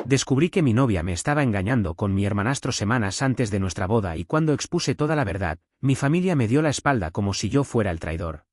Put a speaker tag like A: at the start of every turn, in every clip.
A: Descubrí que mi novia me estaba engañando con mi hermanastro semanas antes de nuestra boda y cuando expuse toda la verdad, mi familia me dio la espalda como si yo fuera el traidor.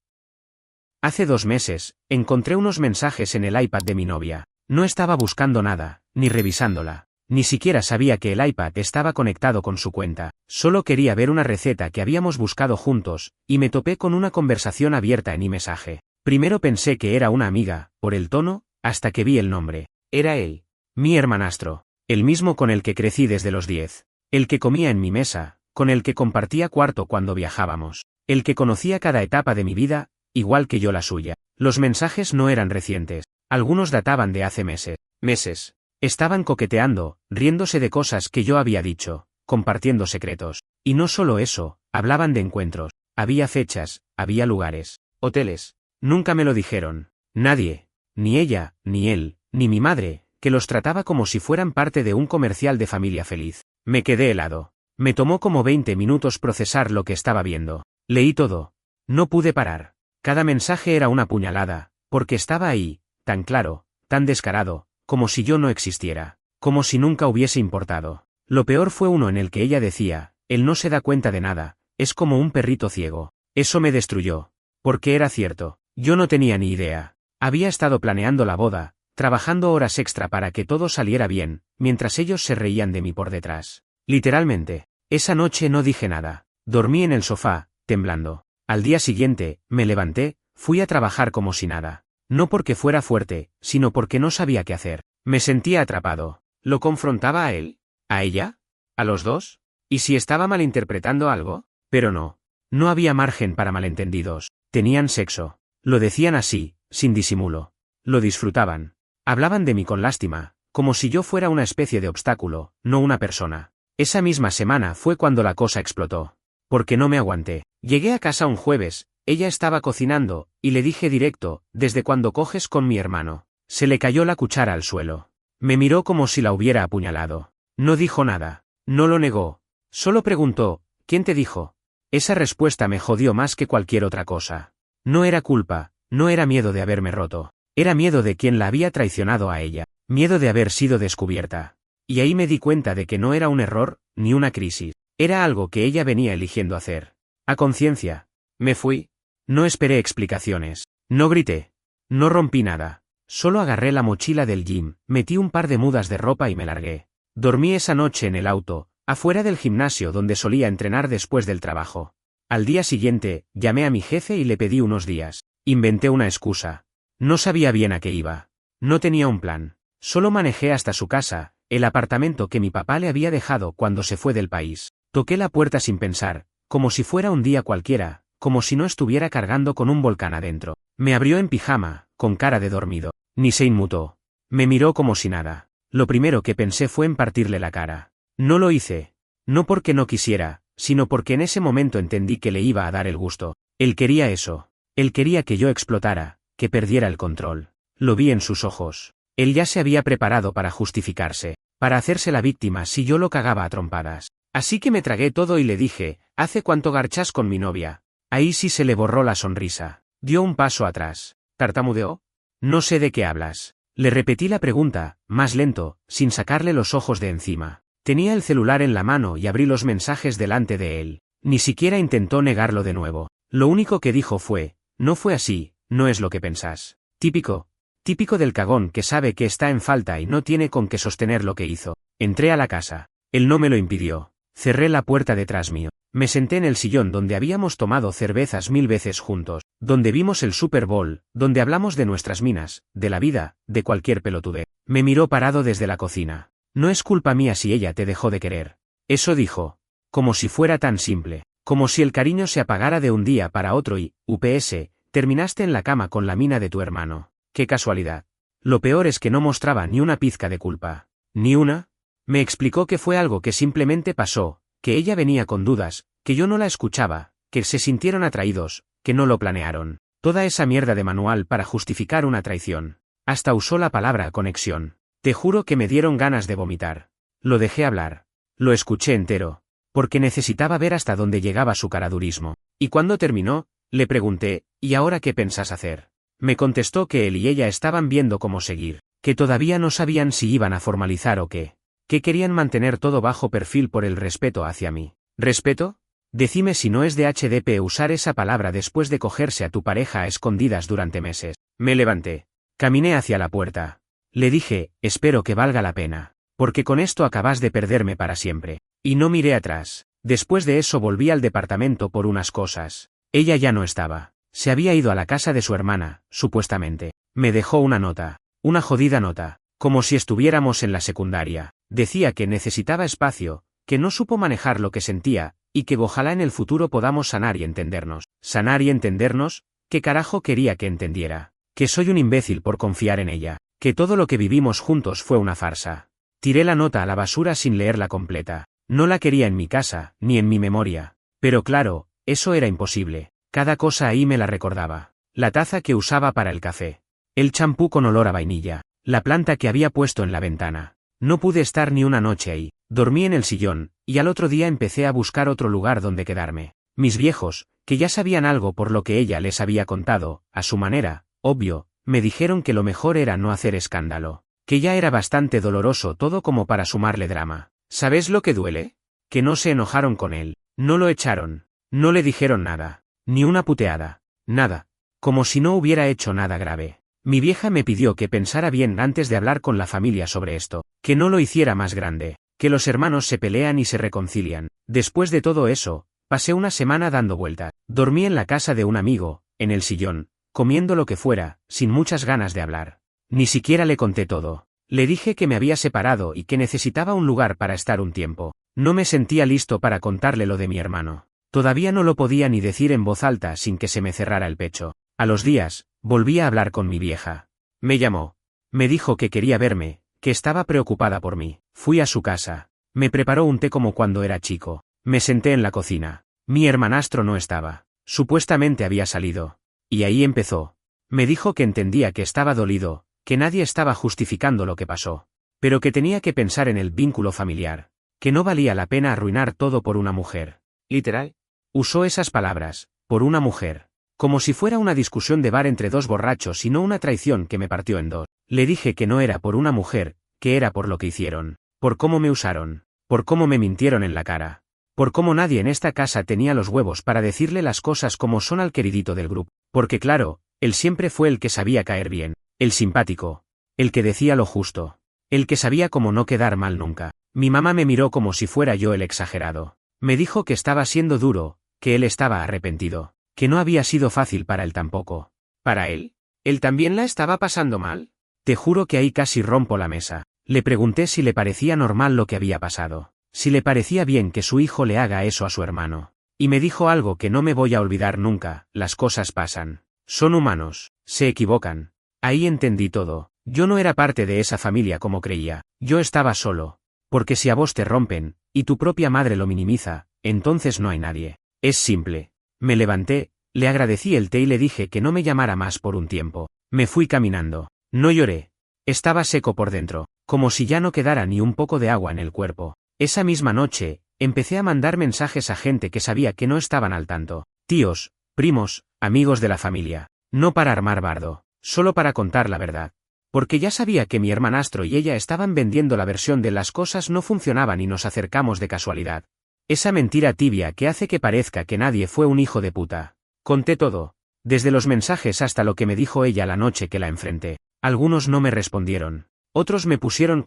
A: Hace 2 meses, encontré unos mensajes en el iPad de mi novia. No estaba buscando nada, ni revisándola. Ni siquiera sabía que el iPad estaba conectado con su cuenta. Solo quería ver una receta que habíamos buscado juntos, y me topé con una conversación abierta en iMessage. Primero pensé que era una amiga, por el tono, hasta que vi el nombre. Era él. Mi hermanastro. El mismo con el que crecí desde los 10. El que comía en mi mesa, con el que compartía cuarto cuando viajábamos. El que conocía cada etapa de mi vida, igual que yo la suya. Los mensajes no eran recientes. Algunos databan de hace meses. Estaban coqueteando, riéndose de cosas que yo había dicho, compartiendo secretos. Y no solo eso, hablaban de encuentros. Había fechas, había lugares, hoteles. Nunca me lo dijeron. Nadie. Ni ella, ni él, ni mi madre, que los trataba como si fueran parte de un comercial de familia feliz. Me quedé helado. Me tomó como 20 minutos procesar lo que estaba viendo. Leí todo. No pude parar. Cada mensaje era una puñalada, porque estaba ahí, tan claro, tan descarado, como si yo no existiera, como si nunca hubiese importado. Lo peor fue uno en el que ella decía, él no se da cuenta de nada, es como un perrito ciego. Eso me destruyó. Porque era cierto, yo no tenía ni idea. Había estado planeando la boda, trabajando horas extra para que todo saliera bien, mientras ellos se reían de mí por detrás. Literalmente, esa noche no dije nada. Dormí en el sofá, temblando. Al día siguiente, me levanté, fui a trabajar como si nada. No porque fuera fuerte, sino porque no sabía qué hacer. Me sentía atrapado. ¿Lo confrontaba a él? ¿A ella? ¿A los dos? ¿Y si estaba malinterpretando algo? Pero no. No había margen para malentendidos. Tenían sexo. Lo decían así, sin disimulo. Lo disfrutaban. Hablaban de mí con lástima, como si yo fuera una especie de obstáculo, no una persona. Esa misma semana fue cuando la cosa explotó. Porque no me aguanté. Llegué a casa un jueves, ella estaba cocinando, y le dije directo, ¿desde cuándo coges con mi hermano? Se le cayó la cuchara al suelo. Me miró como si la hubiera apuñalado. No dijo nada. No lo negó. Solo preguntó, ¿quién te dijo? Esa respuesta me jodió más que cualquier otra cosa. No era culpa, no era miedo de haberme roto. Era miedo de quien la había traicionado a ella. Miedo de haber sido descubierta. Y ahí me di cuenta de que no era un error, ni una crisis. Era algo que ella venía eligiendo hacer. A conciencia. Me fui. No esperé explicaciones. No grité. No rompí nada. Solo agarré la mochila del gym, metí un par de mudas de ropa y me largué. Dormí esa noche en el auto, afuera del gimnasio donde solía entrenar después del trabajo. Al día siguiente, llamé a mi jefe y le pedí unos días. Inventé una excusa. No sabía bien a qué iba. No tenía un plan. Solo manejé hasta su casa, el apartamento que mi papá le había dejado cuando se fue del país. Toqué la puerta sin pensar, como si fuera un día cualquiera, como si no estuviera cargando con un volcán adentro. Me abrió en pijama, con cara de dormido. Ni se inmutó. Me miró como si nada. Lo primero que pensé fue en partirle la cara. No lo hice. No porque no quisiera, sino porque en ese momento entendí que le iba a dar el gusto. Él quería eso. Él quería que yo explotara, que perdiera el control. Lo vi en sus ojos. Él ya se había preparado para justificarse, para hacerse la víctima si yo lo cagaba a trompadas. Así que me tragué todo y le dije, ¿hace cuánto garchas con mi novia? Ahí sí se le borró la sonrisa. Dio un paso atrás. ¿Tartamudeó? No sé de qué hablas. Le repetí la pregunta, más lento, sin sacarle los ojos de encima. Tenía el celular en la mano y abrí los mensajes delante de él. Ni siquiera intentó negarlo de nuevo. Lo único que dijo fue, no fue así, no es lo que pensás. Típico del cagón que sabe que está en falta y no tiene con qué sostener lo que hizo. Entré a la casa. Él no me lo impidió. Cerré la puerta detrás mío. Me senté en el sillón donde habíamos tomado cervezas 1000 veces juntos, donde vimos el Super Bowl, donde hablamos de nuestras minas, de la vida, de cualquier pelotudez. Me miró parado desde la cocina. No es culpa mía si ella te dejó de querer. Eso dijo. Como si fuera tan simple. Como si el cariño se apagara de un día para otro y, UPS, terminaste en la cama con la mina de tu hermano. Qué casualidad. Lo peor es que no mostraba ni una pizca de culpa. ¿Ni una? Me explicó que fue algo que simplemente pasó, que ella venía con dudas, que yo no la escuchaba, que se sintieron atraídos, que no lo planearon. Toda esa mierda de manual para justificar una traición. Hasta usó la palabra conexión. Te juro que me dieron ganas de vomitar. Lo dejé hablar. Lo escuché entero. Porque necesitaba ver hasta dónde llegaba su caradurismo. Y cuando terminó, le pregunté, ¿y ahora qué pensás hacer? Me contestó que él y ella estaban viendo cómo seguir. que todavía no sabían si iban a formalizar o qué, que querían mantener todo bajo perfil por el respeto hacia mí. ¿Respeto? Decime si no es de HDP usar esa palabra después de cogerse a tu pareja a escondidas durante meses. Me levanté. Caminé hacia la puerta. Le dije, espero que valga la pena, porque con esto acabas de perderme para siempre. Y no miré atrás. Después de eso volví al departamento por unas cosas. Ella ya no estaba. Se había ido a la casa de su hermana, supuestamente. Me dejó una nota. Una jodida nota. Como si estuviéramos en la secundaria. Decía que necesitaba espacio, que no supo manejar lo que sentía, y que ojalá en el futuro podamos sanar y entendernos. ¿Sanar y entendernos? ¿Qué carajo quería que entendiera? Que soy un imbécil por confiar en ella. Que todo lo que vivimos juntos fue una farsa. Tiré la nota a la basura sin leerla completa. No la quería en mi casa, ni en mi memoria. Pero claro, eso era imposible. Cada cosa ahí me la recordaba. La taza que usaba para el café. El champú con olor a vainilla. La planta que había puesto en la ventana. No pude estar ni una noche ahí. Dormí en el sillón, y al otro día empecé a buscar otro lugar donde quedarme. Mis viejos, que ya sabían algo por lo que ella les había contado, a su manera, obvio, me dijeron que lo mejor era no hacer escándalo. Que ya era bastante doloroso todo como para sumarle drama. ¿Sabes lo que duele? Que no se enojaron con él. No lo echaron. No le dijeron nada. Ni una puteada. Nada. Como si no hubiera hecho nada grave. Mi vieja me pidió que pensara bien antes de hablar con la familia sobre esto, que no lo hiciera más grande, que los hermanos se pelean y se reconcilian. Después de todo eso, pasé una semana dando vueltas. Dormí en la casa de un amigo, en el sillón, comiendo lo que fuera, sin muchas ganas de hablar. Ni siquiera le conté todo. Le dije que me había separado y que necesitaba un lugar para estar un tiempo. No me sentía listo para contarle lo de mi hermano. Todavía no lo podía ni decir en voz alta sin que se me cerrara el pecho. A los días, volví a hablar con mi vieja. Me llamó. Me dijo que quería verme, que estaba preocupada por mí. Fui a su casa. Me preparó un té como cuando era chico. Me senté en la cocina. Mi hermanastro no estaba. Supuestamente había salido. Y ahí empezó. Me dijo que entendía que estaba dolido, que nadie estaba justificando lo que pasó. Pero que tenía que pensar en el vínculo familiar. Que no valía la pena arruinar todo por una mujer. Literal. Usó esas palabras, por una mujer. Como si fuera una discusión de bar entre dos borrachos y no una traición que me partió en dos. Le dije que no era por una mujer, que era por lo que hicieron. Por cómo me usaron. Por cómo me mintieron en la cara. Por cómo nadie en esta casa tenía los huevos para decirle las cosas como son al queridito del grupo. Porque claro, él siempre fue el que sabía caer bien. El simpático. El que decía lo justo. El que sabía cómo no quedar mal nunca. Mi mamá me miró como si fuera yo el exagerado. Me dijo que estaba siendo duro, que él estaba arrepentido. Que no había sido fácil para él tampoco. ¿Para él? ¿Él también la estaba pasando mal? Te juro que ahí casi rompo la mesa. Le pregunté si le parecía normal lo que había pasado. Si le parecía bien que su hijo le haga eso a su hermano. Y me dijo algo que no me voy a olvidar nunca: las cosas pasan. Son humanos. Se equivocan. Ahí entendí todo. Yo no era parte de esa familia como creía. Yo estaba solo. Porque si a vos te rompen, y tu propia madre lo minimiza, entonces no hay nadie. Es simple. Me levanté, le agradecí el té y le dije que no me llamara más por un tiempo. Me fui caminando. No lloré. Estaba seco por dentro, como si ya no quedara ni un poco de agua en el cuerpo. Esa misma noche, empecé a mandar mensajes a gente que sabía que no estaban al tanto. Tíos, primos, amigos de la familia. No para armar bardo, solo para contar la verdad. Porque ya sabía que mi hermanastro y ella estaban vendiendo la versión de las cosas no funcionaban y nos acercamos de casualidad. Esa mentira tibia que hace que parezca que nadie fue un hijo de puta. Conté todo. Desde los mensajes hasta lo que me dijo ella la noche que la enfrenté. Algunos no me respondieron. Otros me pusieron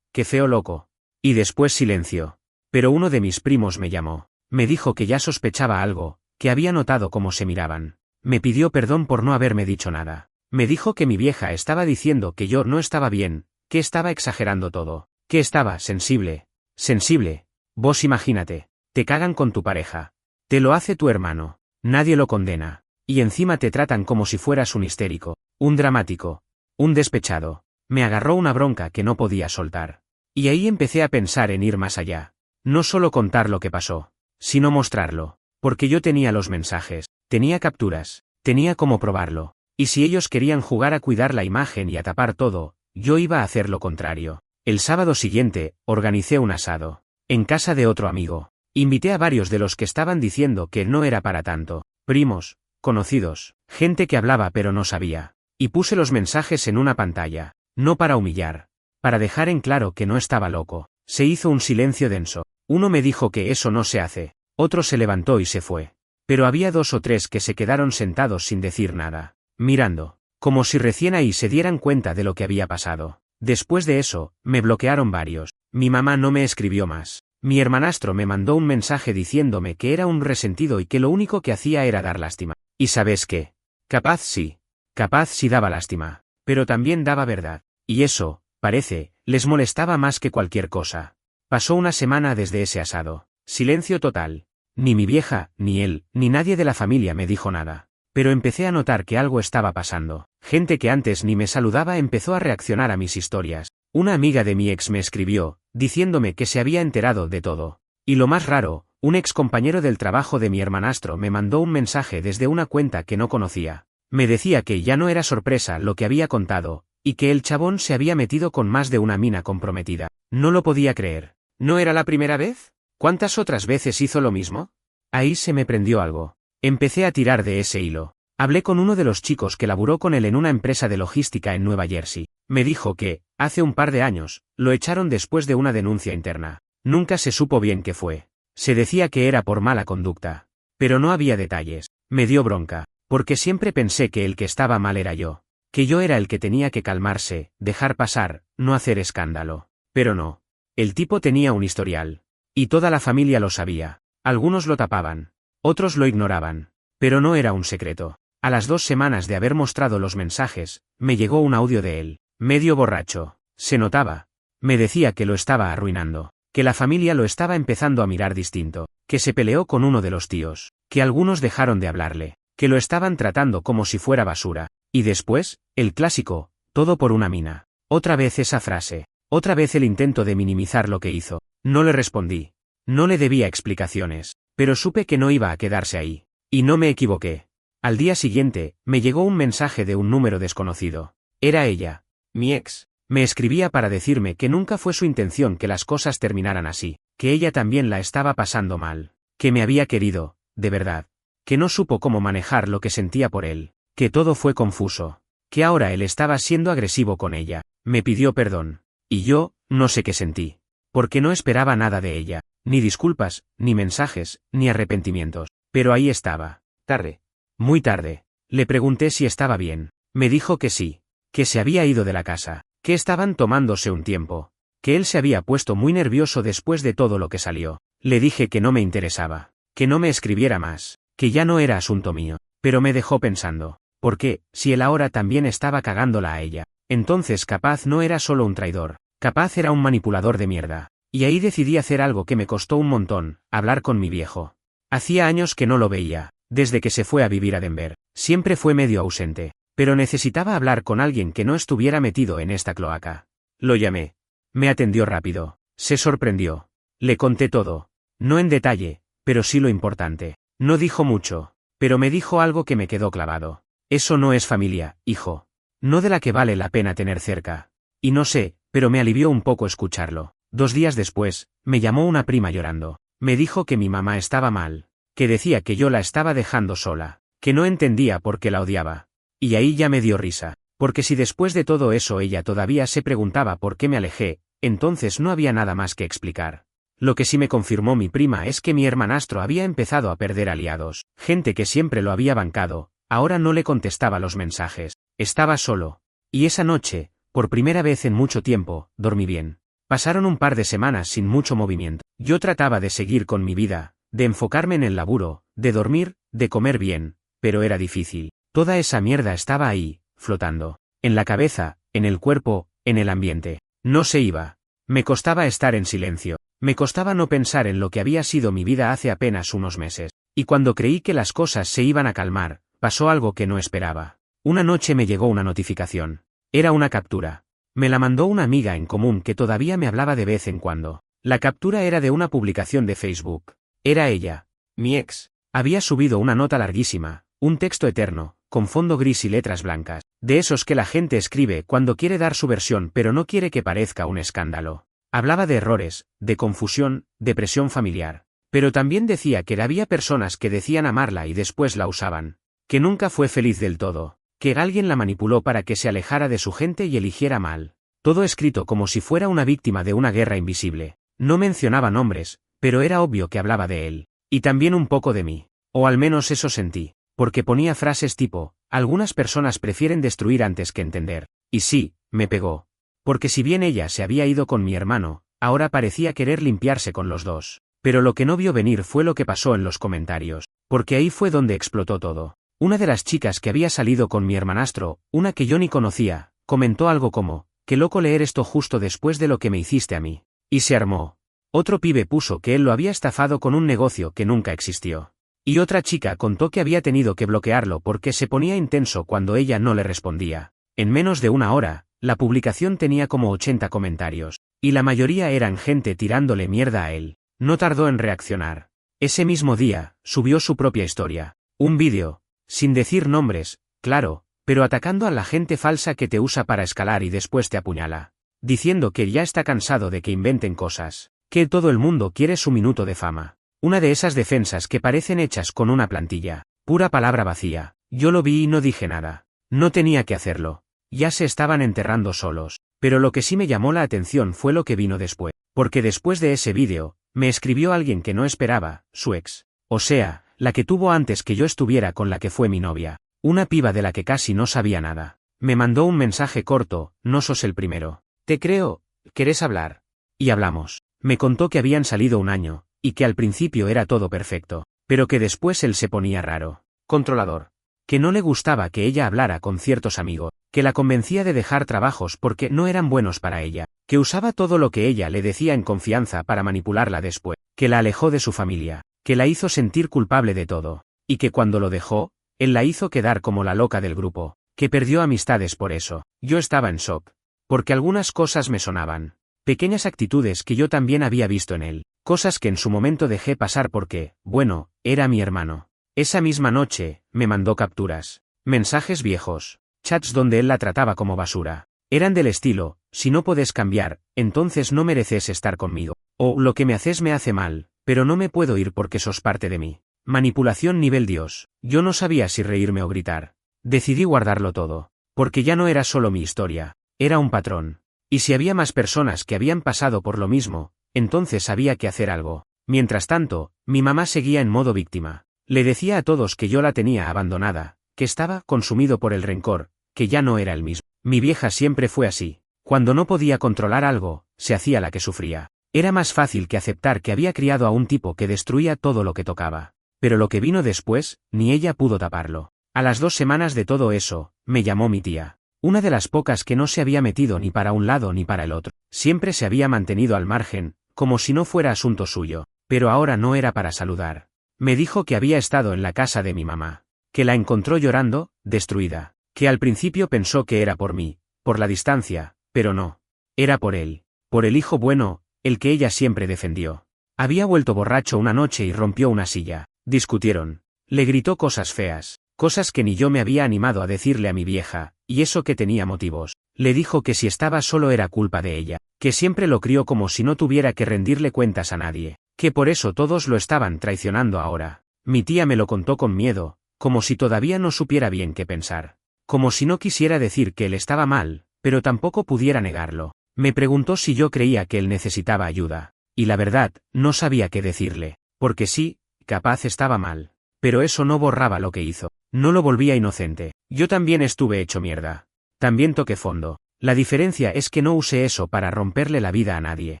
A: qué feo loco. Y después silencio. Pero uno de mis primos me llamó. Me dijo que ya sospechaba algo, que había notado cómo se miraban. Me pidió perdón por no haberme dicho nada. Me dijo que mi vieja estaba diciendo que yo no estaba bien, que estaba exagerando todo, que estaba sensible. Sensible. Vos imagínate. Te cagan con tu pareja. Te lo hace tu hermano. Nadie lo condena. Y encima te tratan como si fueras un histérico, un dramático, un despechado. Me agarró una bronca que no podía soltar. Y ahí empecé a pensar en ir más allá. No solo contar lo que pasó, sino mostrarlo. Porque yo tenía los mensajes, tenía capturas, tenía cómo probarlo. Y si ellos querían jugar a cuidar la imagen y a tapar todo, yo iba a hacer lo contrario. El sábado siguiente, organicé un asado. En casa de otro amigo. Invité a varios de los que estaban diciendo que no era para tanto. Primos, conocidos, gente que hablaba pero no sabía. Y puse los mensajes en una pantalla. No para humillar. Para dejar en claro que no estaba loco. Se hizo un silencio denso. Uno me dijo que eso no se hace. Otro se levantó y se fue. Pero había 2 o 3 que se quedaron sentados sin decir nada, mirando, como si recién ahí se dieran cuenta de lo que había pasado. Después de eso, me bloquearon varios. Mi mamá no me escribió más. Mi hermanastro me mandó un mensaje diciéndome que era un resentido y que lo único que hacía era dar lástima. ¿Y sabes qué? Capaz sí daba lástima, pero también daba verdad. Y eso, parece, les molestaba más que cualquier cosa. Pasó una semana desde ese asado. Silencio total. Ni mi vieja, ni él, ni nadie de la familia me dijo nada. Pero empecé a notar que algo estaba pasando. Gente que antes ni me saludaba empezó a reaccionar a mis historias. Una amiga de mi ex me escribió, diciéndome que se había enterado de todo. Y lo más raro, un ex compañero del trabajo de mi hermanastro me mandó un mensaje desde una cuenta que no conocía. Me decía que ya no era sorpresa lo que había contado, y que el chabón se había metido con más de una mina comprometida. No lo podía creer. ¿No era la primera vez? ¿Cuántas otras veces hizo lo mismo? Ahí se me prendió algo. Empecé a tirar de ese hilo. Hablé con uno de los chicos que laburó con él en una empresa de logística en Nueva Jersey. Me dijo que, hace un par de años, lo echaron después de una denuncia interna. Nunca se supo bien qué fue. Se decía que era por mala conducta. Pero no había detalles. Me dio bronca, porque siempre pensé que el que estaba mal era yo. Que yo era el que tenía que calmarse, dejar pasar, no hacer escándalo. Pero no. El tipo tenía un historial. Y toda la familia lo sabía. Algunos lo tapaban. Otros lo ignoraban. Pero no era un secreto. A las 2 semanas de haber mostrado los mensajes, me llegó un audio de él, medio borracho. Se notaba. Me decía que lo estaba arruinando. Que la familia lo estaba empezando a mirar distinto. Que se peleó con uno de los tíos. Que algunos dejaron de hablarle. Que lo estaban tratando como si fuera basura. Y después, el clásico, todo por una mina. Otra vez esa frase. Otra vez el intento de minimizar lo que hizo. No le respondí. No le debía explicaciones. Pero supe que no iba a quedarse ahí. Y no me equivoqué. Al día siguiente, me llegó un mensaje de un número desconocido. Era ella, mi ex. Me escribía para decirme que nunca fue su intención que las cosas terminaran así, que ella también la estaba pasando mal, que me había querido, de verdad, que no supo cómo manejar lo que sentía por él, que todo fue confuso, que ahora él estaba siendo agresivo con ella, me pidió perdón. Y yo, no sé qué sentí. Porque no esperaba nada de ella, ni disculpas, ni mensajes, ni arrepentimientos. Pero ahí estaba, tarde. Muy tarde. Le pregunté si estaba bien. Me dijo que sí, que se había ido de la casa, que estaban tomándose un tiempo, que él se había puesto muy nervioso después de todo lo que salió. Le dije que no me interesaba, que no me escribiera más, que ya no era asunto mío. Pero me dejó pensando, ¿por qué, si él ahora también estaba cagándola a ella? Entonces capaz no era solo un traidor, capaz era un manipulador de mierda. Y ahí decidí hacer algo que me costó un montón, hablar con mi viejo. Hacía años que no lo veía, desde que se fue a vivir a Denver. Siempre fue medio ausente, pero necesitaba hablar con alguien que no estuviera metido en esta cloaca. Lo llamé. Me atendió rápido. Se sorprendió. Le conté todo. No en detalle, pero sí lo importante. No dijo mucho, pero me dijo algo que me quedó clavado. Eso no es familia, hijo. No de la que vale la pena tener cerca. Y no sé, pero me alivió un poco escucharlo. 2 días después, me llamó una prima llorando. Me dijo que mi mamá estaba mal, que decía que yo la estaba dejando sola, que no entendía por qué la odiaba. Y ahí ya me dio risa, porque si después de todo eso ella todavía se preguntaba por qué me alejé, entonces no había nada más que explicar. Lo que sí me confirmó mi prima es que mi hermanastro había empezado a perder aliados, gente que siempre lo había bancado, ahora no le contestaba los mensajes, estaba solo. Y esa noche, por primera vez en mucho tiempo, dormí bien. Pasaron un par de semanas sin mucho movimiento. Yo trataba de seguir con mi vida, de enfocarme en el laburo, de dormir, de comer bien, pero era difícil. Toda esa mierda estaba ahí, flotando. En la cabeza, en el cuerpo, en el ambiente. No se iba. Me costaba estar en silencio. Me costaba no pensar en lo que había sido mi vida hace apenas unos meses. Y cuando creí que las cosas se iban a calmar, pasó algo que no esperaba. Una noche me llegó una notificación. Era una captura. Me la mandó una amiga en común que todavía me hablaba de vez en cuando. La captura era de una publicación de Facebook. Era ella, mi ex. Había subido una nota larguísima, un texto eterno, con fondo gris y letras blancas, de esos que la gente escribe cuando quiere dar su versión pero no quiere que parezca un escándalo. Hablaba de errores, de confusión, de presión familiar. Pero también decía que había personas que decían amarla y después la usaban. Que nunca fue feliz del todo. que alguien la manipuló para que se alejara de su gente y eligiera mal. Todo escrito como si fuera una víctima de una guerra invisible. No mencionaba nombres, pero era obvio que hablaba de él. Y también un poco de mí. O al menos eso sentí. Porque ponía frases tipo, algunas personas prefieren destruir antes que entender. Y sí, me pegó. Porque si bien ella se había ido con mi hermano, ahora parecía querer limpiarse con los dos. Pero lo que no vio venir fue lo que pasó en los comentarios. Porque ahí fue donde explotó todo. Una de las chicas que había salido con mi hermanastro, una que yo ni conocía, comentó algo como, qué loco leer esto justo después de lo que me hiciste a mí. Y se armó. Otro pibe puso que él lo había estafado con un negocio que nunca existió. Y otra chica contó que había tenido que bloquearlo porque se ponía intenso cuando ella no le respondía. En menos de una hora, la publicación tenía como 80 comentarios. Y la mayoría eran gente tirándole mierda a él. No tardó en reaccionar. Ese mismo día, subió su propia historia. Un vídeo. Sin decir nombres, claro, pero atacando a la gente falsa que te usa para escalar y después te apuñala. Diciendo que ya está cansado de que inventen cosas. Que todo el mundo quiere su minuto de fama. Una de esas defensas que parecen hechas con una plantilla. Pura palabra vacía. Yo lo vi y no dije nada. No tenía que hacerlo. Ya se estaban enterrando solos. Pero lo que sí me llamó la atención fue lo que vino después. Porque después de ese vídeo, me escribió alguien que no esperaba, su ex. O sea, la que tuvo antes que yo estuviera con la que fue mi novia. Una piba de la que casi no sabía nada. Me mandó un mensaje corto, no sos el primero. Te creo, ¿querés hablar? Y hablamos. Me contó que habían salido un año, y que al principio era todo perfecto, pero que después él se ponía raro. Controlador. Que no le gustaba que ella hablara con ciertos amigos, que la convencía de dejar trabajos porque no eran buenos para ella, que usaba todo lo que ella le decía en confianza para manipularla después, que la alejó de su familia, que la hizo sentir culpable de todo, y que cuando lo dejó, él la hizo quedar como la loca del grupo, que perdió amistades por eso. Yo estaba en shock. Porque algunas cosas me sonaban. Pequeñas actitudes que yo también había visto en él, cosas que en su momento dejé pasar porque, bueno, era mi hermano. Esa misma noche, me mandó capturas, mensajes viejos, chats donde él la trataba como basura. Eran del estilo, si no puedes cambiar, entonces no mereces estar conmigo. O lo que me haces me hace mal, pero no me puedo ir porque sos parte de mí. Manipulación nivel Dios. Yo no sabía si reírme o gritar. Decidí guardarlo todo, porque ya no era solo mi historia, era un patrón. Y si había más personas que habían pasado por lo mismo, entonces había que hacer algo. Mientras tanto, mi mamá seguía en modo víctima. Le decía a todos que yo la tenía abandonada, que estaba consumido por el rencor, que ya no era el mismo. Mi vieja siempre fue así. Cuando no podía controlar algo, se hacía la que sufría. Era más fácil que aceptar que había criado a un tipo que destruía todo lo que tocaba. Pero lo que vino después, ni ella pudo taparlo. A las 2 semanas de todo eso, me llamó mi tía. Una de las pocas que no se había metido ni para un lado ni para el otro. Siempre se había mantenido al margen, como si no fuera asunto suyo. Pero ahora no era para saludar. Me dijo que había estado en la casa de mi mamá. Que la encontró llorando, destruida. Que al principio pensó que era por mí, por la distancia, pero no. Era por él. Por el hijo bueno, el que ella siempre defendió. Había vuelto borracho una noche y rompió una silla. Discutieron. Le gritó cosas feas. Cosas que ni yo me había animado a decirle a mi vieja, y eso que tenía motivos. Le dijo que si estaba solo era culpa de ella, que siempre lo crió como si no tuviera que rendirle cuentas a nadie, que por eso todos lo estaban traicionando ahora. Mi tía me lo contó con miedo, como si todavía no supiera bien qué pensar. Como si no quisiera decir que él estaba mal, pero tampoco pudiera negarlo. Me preguntó si yo creía que él necesitaba ayuda, y la verdad, no sabía qué decirle, porque sí, capaz estaba mal. Pero eso no borraba lo que hizo. No lo volvía inocente. Yo también estuve hecho mierda. También toqué fondo. La diferencia es que no usé eso para romperle la vida a nadie.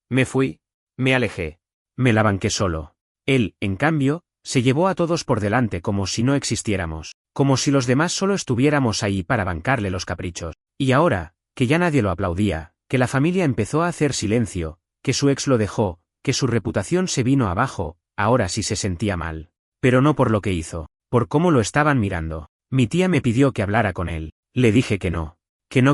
A: Me fui. Me alejé. Me la banqué solo. Él, en cambio, se llevó a todos por delante como si no existiéramos. Como si los demás solo estuviéramos ahí para bancarle los caprichos. Y ahora, que ya nadie lo aplaudía, que la familia empezó a hacer silencio, que su ex lo dejó, que su reputación se vino abajo, ahora sí se sentía mal. Pero no por lo que hizo, por cómo lo estaban mirando. Mi tía me pidió que hablara con él. Le dije que no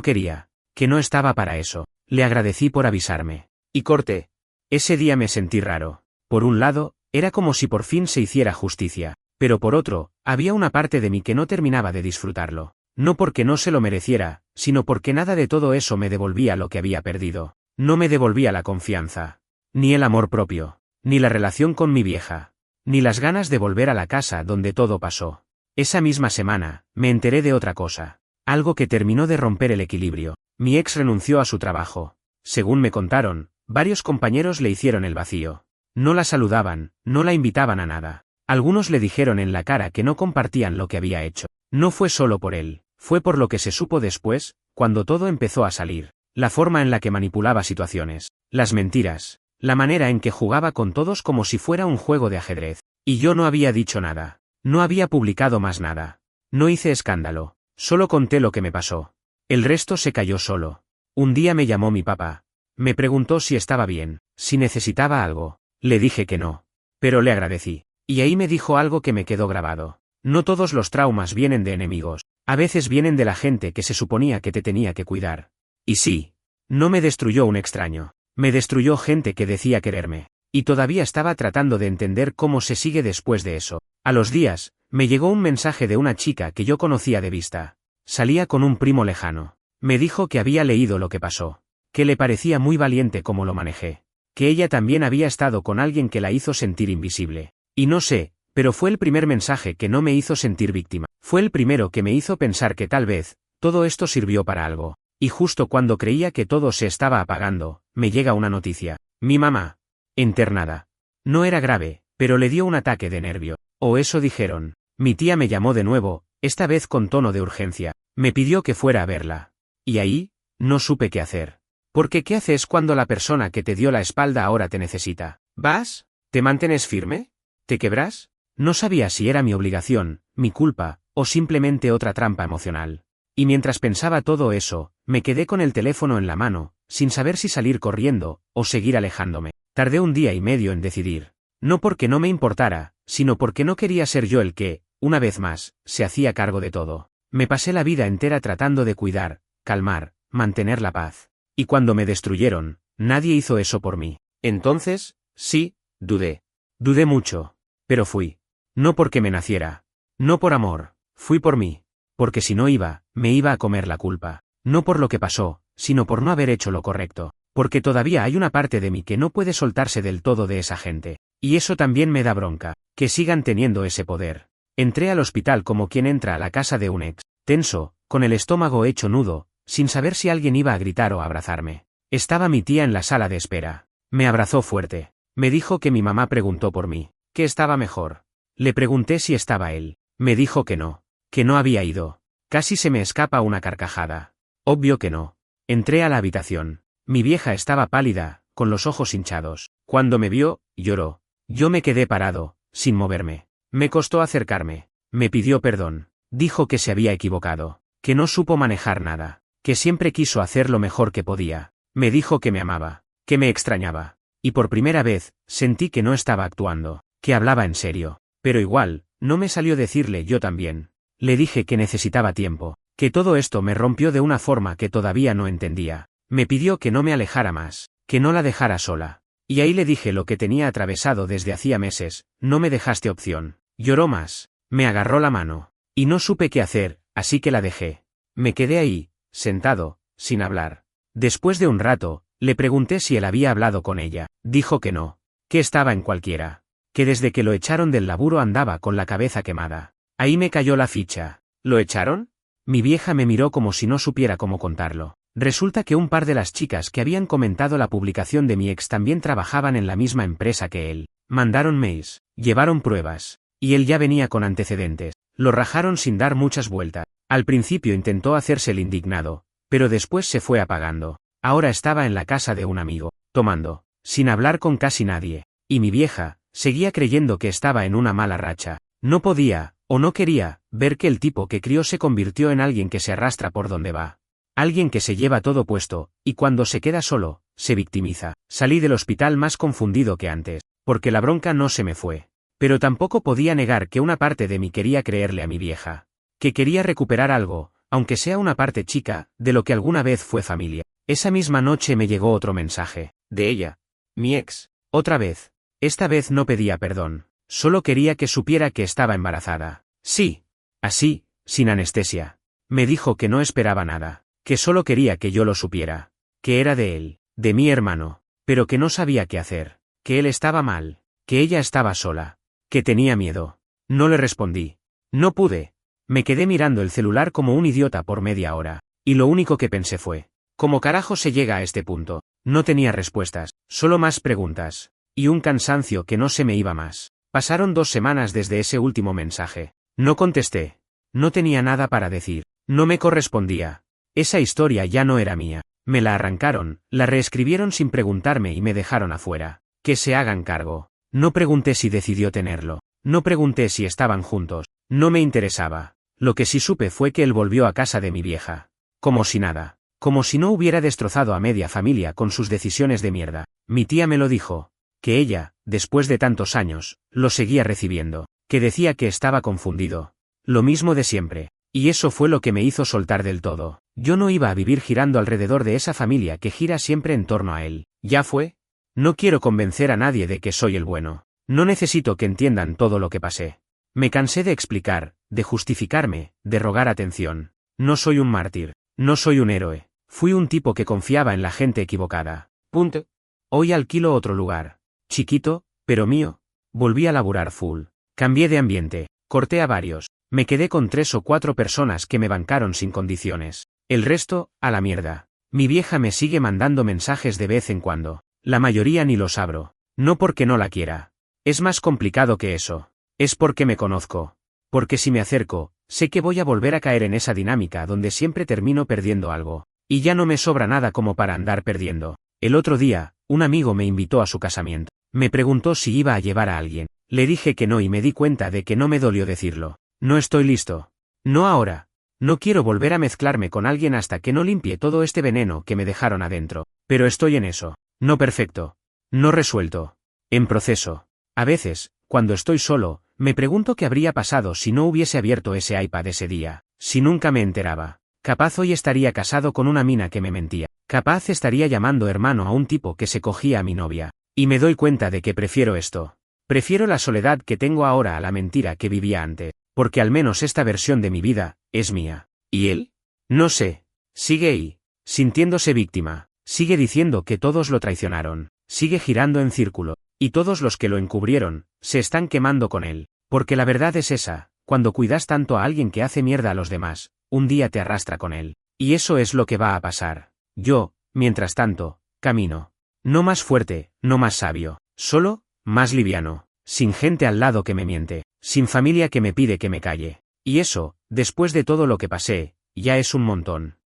A: quería, que no estaba para eso. Le agradecí por avisarme. Y corté. Ese día me sentí raro. Por un lado, era como si por fin se hiciera justicia, pero por otro, había una parte de mí que no terminaba de disfrutarlo. No porque no se lo mereciera, sino porque nada de todo eso me devolvía lo que había perdido. No me devolvía la confianza, ni el amor propio, ni la relación con mi vieja. Ni las ganas de volver a la casa donde todo pasó. Esa misma semana, me enteré de otra cosa. Algo que terminó de romper el equilibrio. Mi ex renunció a su trabajo. Según me contaron, varios compañeros le hicieron el vacío. No la saludaban, no la invitaban a nada. Algunos le dijeron en la cara que no compartían lo que había hecho. No fue solo por él, fue por lo que se supo después, cuando todo empezó a salir. La forma en la que manipulaba situaciones, las mentiras, la manera en que jugaba con todos como si fuera un juego de ajedrez. Y yo no había dicho nada. No había publicado más nada. No hice escándalo. Solo conté lo que me pasó. El resto se cayó solo. Un día me llamó mi papá. Me preguntó si estaba bien, si necesitaba algo. Le dije que no. Pero le agradecí. Y ahí me dijo algo que me quedó grabado. No todos los traumas vienen de enemigos. A veces vienen de la gente que se suponía que te tenía que cuidar. Y sí. No me destruyó un extraño. Me destruyó gente que decía quererme. Y todavía estaba tratando de entender cómo se sigue después de eso. A los días, me llegó un mensaje de una chica que yo conocía de vista. Salía con un primo lejano. Me dijo que había leído lo que pasó. Que le parecía muy valiente como lo manejé. Que ella también había estado con alguien que la hizo sentir invisible. Y no sé, pero fue el primer mensaje que no me hizo sentir víctima. Fue el primero que me hizo pensar que tal vez, todo esto sirvió para algo. Y justo cuando creía que todo se estaba apagando, me llega una noticia. Mi mamá. Internada. No era grave, pero le dio un ataque de nervio. O eso dijeron. Mi tía me llamó de nuevo, esta vez con tono de urgencia. Me pidió que fuera a verla. Y ahí, no supe qué hacer. Porque ¿qué haces cuando la persona que te dio la espalda ahora te necesita? ¿Vas? ¿Te mantienes firme? ¿Te quebras? No sabía si era mi obligación, mi culpa, o simplemente otra trampa emocional. Y mientras pensaba todo eso, me quedé con el teléfono en la mano, sin saber si salir corriendo, o seguir alejándome. Tardé un día y medio en decidir. No porque no me importara, sino porque no quería ser yo el que, una vez más, se hacía cargo de todo. Me pasé la vida entera tratando de cuidar, calmar, mantener la paz. Y cuando me destruyeron, nadie hizo eso por mí. Entonces, sí, dudé. Dudé mucho. Pero fui. No porque me naciera. No por amor. Fui por mí. Porque si no iba, me iba a comer la culpa. No por lo que pasó, sino por no haber hecho lo correcto. Porque todavía hay una parte de mí que no puede soltarse del todo de esa gente. Y eso también me da bronca, que sigan teniendo ese poder. Entré al hospital como quien entra a la casa de un ex, tenso, con el estómago hecho nudo, sin saber si alguien iba a gritar o a abrazarme. Estaba mi tía en la sala de espera. Me abrazó fuerte. Me dijo que mi mamá preguntó por mí, que estaba mejor. Le pregunté si estaba él. Me dijo que no había ido. Casi se me escapa una carcajada. Obvio que no. Entré a la habitación. Mi vieja estaba pálida, con los ojos hinchados. Cuando me vio, lloró. Yo me quedé parado, sin moverme. Me costó acercarme. Me pidió perdón. Dijo que se había equivocado, que no supo manejar nada, que siempre quiso hacer lo mejor que podía. Me dijo que me amaba, que me extrañaba. Y por primera vez, sentí que no estaba actuando, que hablaba en serio. Pero igual, no me salió decirle yo también. Le dije que necesitaba tiempo, que todo esto me rompió de una forma que todavía no entendía. Me pidió que no me alejara más, que no la dejara sola. Y ahí le dije lo que tenía atravesado desde hacía meses, no me dejaste opción. Lloró más, me agarró la mano. Y no supe qué hacer, así que la dejé. Me quedé ahí, sentado, sin hablar. Después de un rato, le pregunté si él había hablado con ella. Dijo que no, que estaba en cualquiera. Que desde que lo echaron del laburo andaba con la cabeza quemada. Ahí me cayó la ficha. ¿Lo echaron? Mi vieja me miró como si no supiera cómo contarlo. Resulta que un par de las chicas que habían comentado la publicación de mi ex también trabajaban en la misma empresa que él. Mandaron mails, llevaron pruebas. Y él ya venía con antecedentes. Lo rajaron sin dar muchas vueltas. Al principio intentó hacerse el indignado, pero después se fue apagando. Ahora estaba en la casa de un amigo, tomando, sin hablar con casi nadie. Y mi vieja, seguía creyendo que estaba en una mala racha. No podía, o no quería, ver que el tipo que crió se convirtió en alguien que se arrastra por donde va. Alguien que se lleva todo puesto, y cuando se queda solo, se victimiza. Salí del hospital más confundido que antes, porque la bronca no se me fue. Pero tampoco podía negar que una parte de mí quería creerle a mi vieja. Que quería recuperar algo, aunque sea una parte chica, de lo que alguna vez fue familia. Esa misma noche me llegó otro mensaje, de ella. Mi ex. Otra vez. Esta vez no pedía perdón. Solo quería que supiera que estaba embarazada. Sí. Así, sin anestesia. Me dijo que no esperaba nada. Que solo quería que yo lo supiera. Que era de él, de mi hermano. Pero que no sabía qué hacer. Que él estaba mal. Que ella estaba sola. Que tenía miedo. No le respondí. No pude. Me quedé mirando el celular como un idiota por media hora. Y lo único que pensé fue, ¿cómo carajo se llega a este punto? No tenía respuestas, solo más preguntas. Y un cansancio que no se me iba más. Pasaron 2 semanas desde ese último mensaje. No contesté. No tenía nada para decir. No me correspondía. Esa historia ya no era mía. Me la arrancaron, la reescribieron sin preguntarme y me dejaron afuera. Que se hagan cargo. No pregunté si decidió tenerlo. No pregunté si estaban juntos. No me interesaba. Lo que sí supe fue que él volvió a casa de mi vieja. Como si nada. Como si no hubiera destrozado a media familia con sus decisiones de mierda. Mi tía me lo dijo. Que ella, después de tantos años, lo seguía recibiendo. Que decía que estaba confundido. Lo mismo de siempre. Y eso fue lo que me hizo soltar del todo. Yo no iba a vivir girando alrededor de esa familia que gira siempre en torno a él. ¿Ya fue? No quiero convencer a nadie de que soy el bueno. No necesito que entiendan todo lo que pasé. Me cansé de explicar, de justificarme, de rogar atención. No soy un mártir. No soy un héroe. Fui un tipo que confiaba en la gente equivocada. Punto. Hoy alquilo otro lugar. Chiquito, pero mío. Volví a laburar full. Cambié de ambiente. Corté a varios. Me quedé con 3 o 4 personas que me bancaron sin condiciones. El resto, a la mierda. Mi vieja me sigue mandando mensajes de vez en cuando. La mayoría ni los abro. No porque no la quiera. Es más complicado que eso. Es porque me conozco. Porque si me acerco, sé que voy a volver a caer en esa dinámica donde siempre termino perdiendo algo. Y ya no me sobra nada como para andar perdiendo. El otro día, un amigo me invitó a su casamiento. Me preguntó si iba a llevar a alguien. Le dije que no y me di cuenta de que no me dolió decirlo. No estoy listo. No ahora. No quiero volver a mezclarme con alguien hasta que no limpie todo este veneno que me dejaron adentro. Pero estoy en eso. No perfecto. No resuelto. En proceso. A veces, cuando estoy solo, me pregunto qué habría pasado si no hubiese abierto ese iPad ese día. Si nunca me enteraba. Capaz hoy estaría casado con una mina que me mentía. Capaz estaría llamando hermano a un tipo que se cogía a mi novia. Y me doy cuenta de que prefiero esto. Prefiero la soledad que tengo ahora a la mentira que vivía antes. Porque al menos esta versión de mi vida, es mía. ¿Y él? No sé. Sigue ahí. Sintiéndose víctima. Sigue diciendo que todos lo traicionaron. Sigue girando en círculo. Y todos los que lo encubrieron, se están quemando con él. Porque la verdad es esa, cuando cuidas tanto a alguien que hace mierda a los demás, un día te arrastra con él. Y eso es lo que va a pasar. Yo, mientras tanto, camino. No más fuerte, no más sabio. Solo, más liviano. Sin gente al lado que me miente. Sin familia que me pide que me calle. Y eso, después de todo lo que pasé, ya es un montón.